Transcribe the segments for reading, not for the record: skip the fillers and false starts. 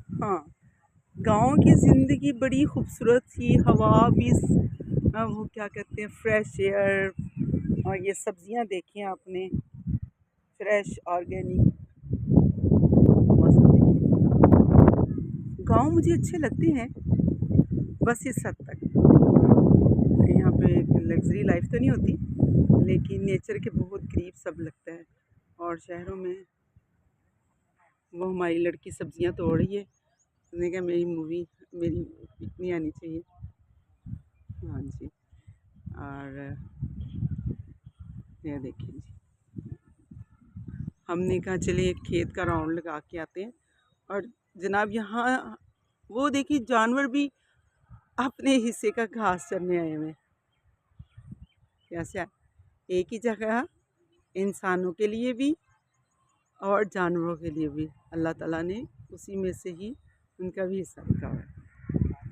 हाँ, गाँव की ज़िंदगी बड़ी खूबसूरत थी, हवा भी वो क्या कहते हैं फ्रेश एयर, और ये सब्जियां देखी आपने, फ्रेश ऑर्गेनिक, मस्त देखिए। गांव मुझे अच्छे लगते हैं, बस इस हद तक। यहाँ पे लग्जरी लाइफ तो नहीं होती, लेकिन नेचर के बहुत करीब सब लगता है। और शहरों में वो हमारी लड़की सब्जियां तोड़ रही है, उसने कहा मेरी मूवी मेरी इतनी आनी चाहिए। हाँ जी। और ये देखिए जी, हमने कहा चलिए एक खेत का राउंड लगा के आते हैं। और जनाब यहाँ वो देखिए जानवर भी अपने हिस्से का घास चरने आए हुए हैं। कैसे एक ही जगह इंसानों के लिए भी और जानवरों के लिए भी अल्लाह ताला ने उसी में से ही उनका भी हिस्सा रखा हुआ है।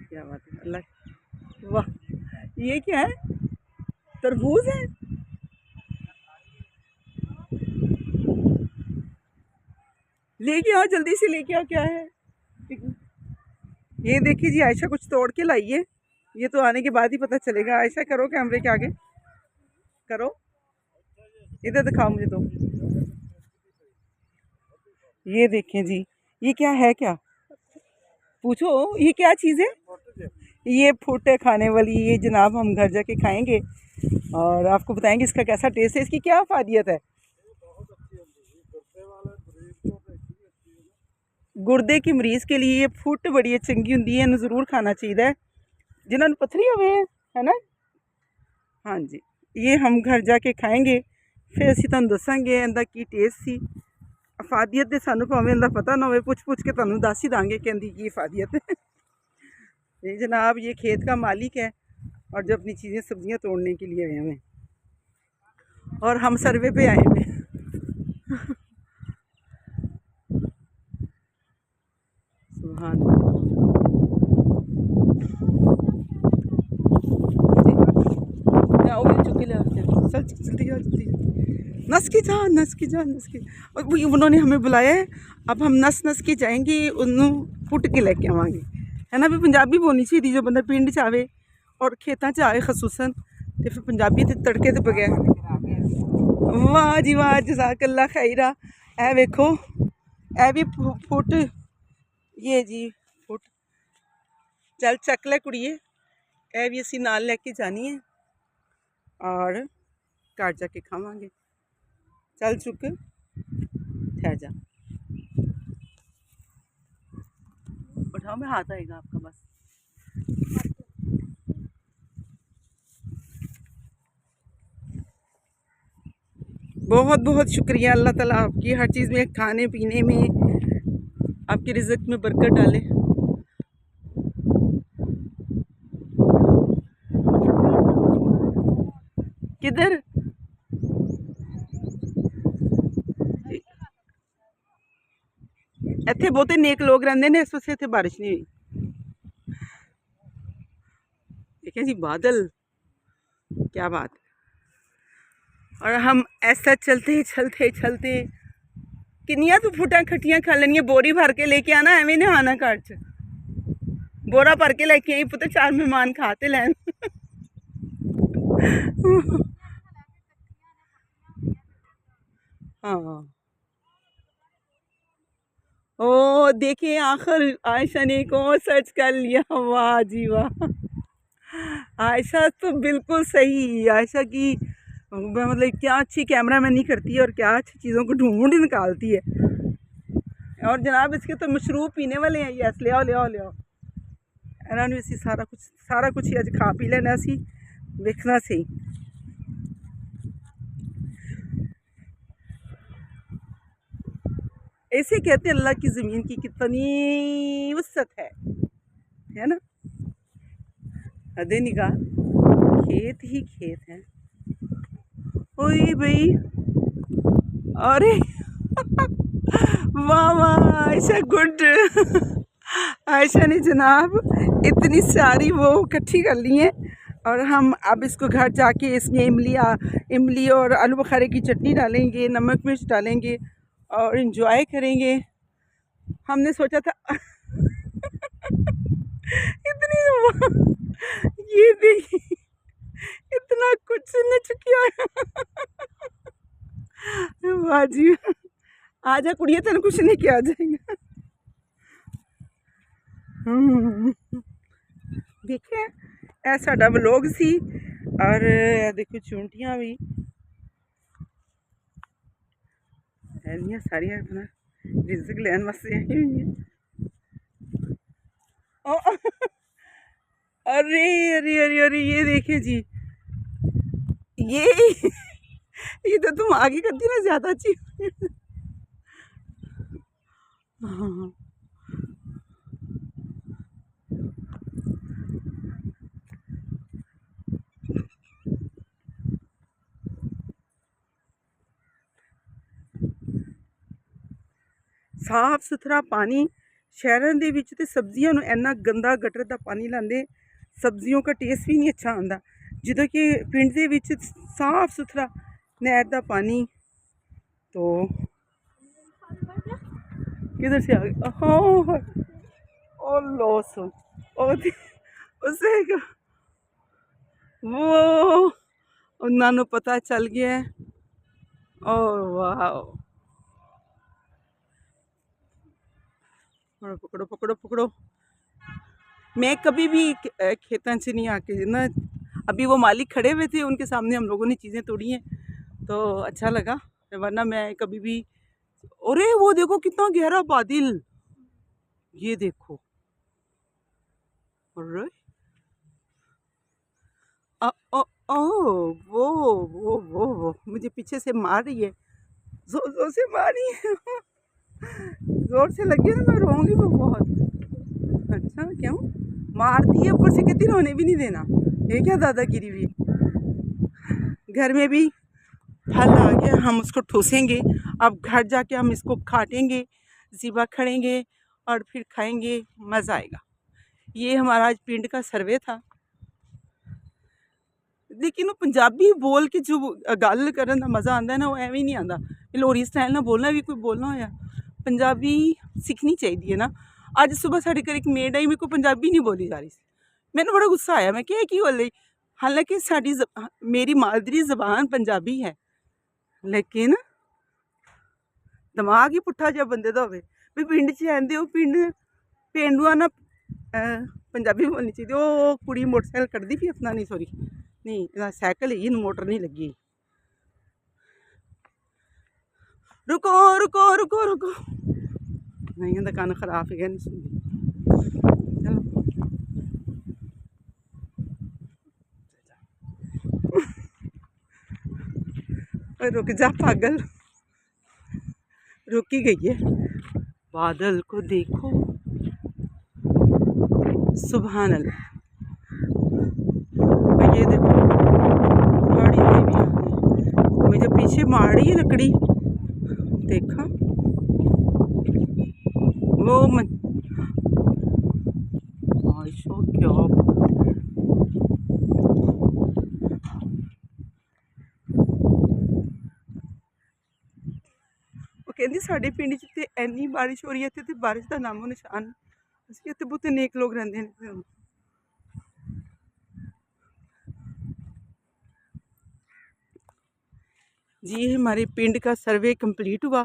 क्या बात है अल्लाह, वाह। ये क्या है, तरबूज है? लेके आओ जल्दी से, लेके आओ, क्या है? ये देखिए जी, आयशा कुछ तोड़ के लाई है। ये तो आने के बाद ही पता चलेगा। आयशा करो कैमरे के आगे, करो, इधर दिखाओ मुझे तो। ये देखें जी, ये क्या है, क्या पूछो, ये क्या चीज़ है? ये फूट है खाने वाली, ये जनाब हम घर जाके खाएंगे और आपको बताएंगे इसका कैसा टेस्ट है, इसकी क्या फायदियत है। गुर्दे की मरीज़ के लिए ये फुट बड़ी चंगी होंगी है, इन्हें ज़रूर खाना चाहिए जिन्होंने पथरी हुए है ना। हाँ जी, ये हम घर जाके खाएंगे, फिर असीं तुहानूं दसांगे इहदा की टेस्ट सी। अफादियत दे सानूं भावें इहदा पता ना होवे, पुछ पुछ के तुहानूं दस ही दांगे कि इहदी की अफादियत है। ये जनाब ये खेत का मालिक है और जो अपनी चीज़ें सब्जियां तोड़ने के लिए आए हुए हैं और हम सर्वे पे आए हुए हैं। सुभान नस की जा, नस की जा, नस की। और वो उन्होंने हमें बुलाया है, अब हम नस नस के जाएंगे, उन्होंने फुट के लेके आवांगे, है ना। भी पंजाबी बोलनी चाहिए जो बंदा पिंड च आवे और खेतों च आए खसूसन, तो फिर पंजाबी तो तड़के तो बगैर। वाह जी वाह, जज़ाकल्ला खैरा। ए वेखो, ए भी फुट, ये जी फुट, चल चक ले कुड़िए, ए भी असी नाल लेके जानी है और घर जाके खावांगे। चल चुक, ठहर जा, उठाओ, में हाथ आएगा आपका बस। बहुत बहुत शुक्रिया, अल्लाह ताला आपकी हर चीज़ में, खाने पीने में, आपके रिज़्क़ में बरकत डाले। किधर? इत्थे बहुते नेक लोग रहंदे ने, इस वजह इत्थे बारिश नहीं हुई। देखें जी बादल, क्या बात। और हम ऐसा चलते चलते चलते किनिया तो फुटा खटियां खा लेनिया, बोरी भर के लेके आना, एवें नहीं आना घर च, बोरा भर के लेके आई पुत्र, 4 मेहमान खाते लैन। हाँ, ओ देखिए आखिर आयशा ने एक और सर्च कर लिया, वाह जी वाह। आयशा तो बिल्कुल सही, आयशा की मतलब क्या अच्छी कैमरा मैन नहीं करती है और क्या अच्छी चीज़ों को ढूंढ निकालती है। और जनाब इसके तो मशरूब पीने वाले हैं, यस ले आओ ले आओ ले आओ। इन्होंने असी सारा कुछ ही अज खा पी लेना, असी वेखना सही। ऐसे कहते हैं अल्लाह की ज़मीन की कितनी वसत है ना। हदे निगाह, खेत ही खेत है। ओए भाई, अरे वाह वाह आयशा, गुड। आयशा ने जनाब इतनी सारी वो इकट्ठी कर ली हैं और हम अब इसको घर जाके इसमें इमली और आलू बुखारे की चटनी डालेंगे, नमक मिर्च डालेंगे और इंजॉय करेंगे। हमने सोचा था इतनी ये देखिए इतना कुछ न चुकी बाजी आजा कुड़िया तेन कुछ नहीं किया जाएगा। देखिए ਇਹ ਸਾਡਾ ਵਲੋਗ ਸੀ और देखो चूंटियां भी ऐनियां सारियां अपना रिज़्क लैन वास्ते आई हुई हैं। अरे अरे अरे अरे ये देखिए जी ये तो तुम आगे करती ना ज्यादा अच्छी। हाँ साफ सुथरा पानी शहरों के विच ते सब्जियों नूं इन्ना गंदा गटर का पानी लाते सब्जियों का टेस्ट भी नहीं अच्छा आता जो कि पिंड दे विच साफ सुथरा नहर का पानी। तो किधर से आ गया हाँ ओ लॉस उसे वो उन्होंने पता चल गया है। ओ वाह पकड़ो पकड़ो पकड़ो। मैं कभी भी खेतों से नहीं आके ना अभी वो मालिक खड़े हुए थे उनके सामने हम लोगों ने चीज़ें तोड़ी हैं तो अच्छा लगा वरना मैं कभी भी। अरे वो देखो कितना गहरा बादल ये देखो। अरे वो मुझे पीछे से मार रही है जोर जोर से मार रही है जोर से लगी ना मैं रोऊंगी वो बहुत। अच्छा क्यों मारती है ऊपर से कहती रोने भी नहीं देना ये क्या दादागिरी भी। घर में भी फल आ गया हम उसको ठूसेंगे अब घर जाके हम इसको काटेंगे ज़िबा खड़ेंगे और फिर खाएंगे मज़ा आएगा। ये हमारा आज पिंड का सर्वे था लेकिन वो पंजाबी बोल के जो गल करन दा मज़ा आता है ना वो एवं नहीं आता लोरी स्टाइल ना बोलना भी कोई बोलना होया पंजाबी सीखनी चाहिए ना। अज सुबह साढ़े घर एक मेड आई मेरे को पंजाबी नहीं बोली जा रही सी मैंने बड़ा गुस्सा आया मैं क्या की बोल रही हालांकि साड़ी मेरी मादरी जबान पंजाबी है लेकिन दिमाग ही पुट्ठा जिहा बंदे दा होवे भी पिंड च आंदे हो पिंड पेंडुआ ना पंजाबी बोलनी चाहिए। वो कुड़ी मोटरसाइकिल कड्ढदी पई अपना नहीं सॉरी नहीं साइकिल ही मोटर नहीं लगी। रुको रुको रुको रुको नहीं इहदा कन्न खराब है नहीं सुनदी चलो रुक जा पागल रुक ही गई है। बादल को देखो सुभान अल्लाह। ये देखो गाड़ी में भी आ गई मुझे पीछे मार रही है लकड़ी देखा वो आयशा क्या वो कहती साढ़े पिंड च ते इन्नी बारिश हो रही है इत्थे बारिश का नामो निशान असं इतने बहुत नेक लोग रहते हैं। जी हमारे पिंड का सर्वे कंप्लीट हुआ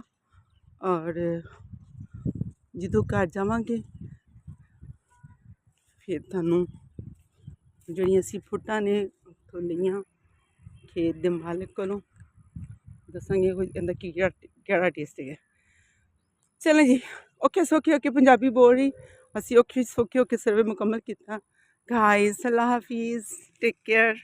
और जो घर जावांगे फिर थानू जड़ियाँ असी फुटा ने उतो लिया खेत के मालिक को दसांगे कोई इहदा केड़ा टेस्ट है। चलें जी ओके सौखे होके पंजाबी बोल रही असी औखे सौखे होके सर्वे मुकम्मल किया। गाइस अल्लाह हाफिज़ टेक केयर।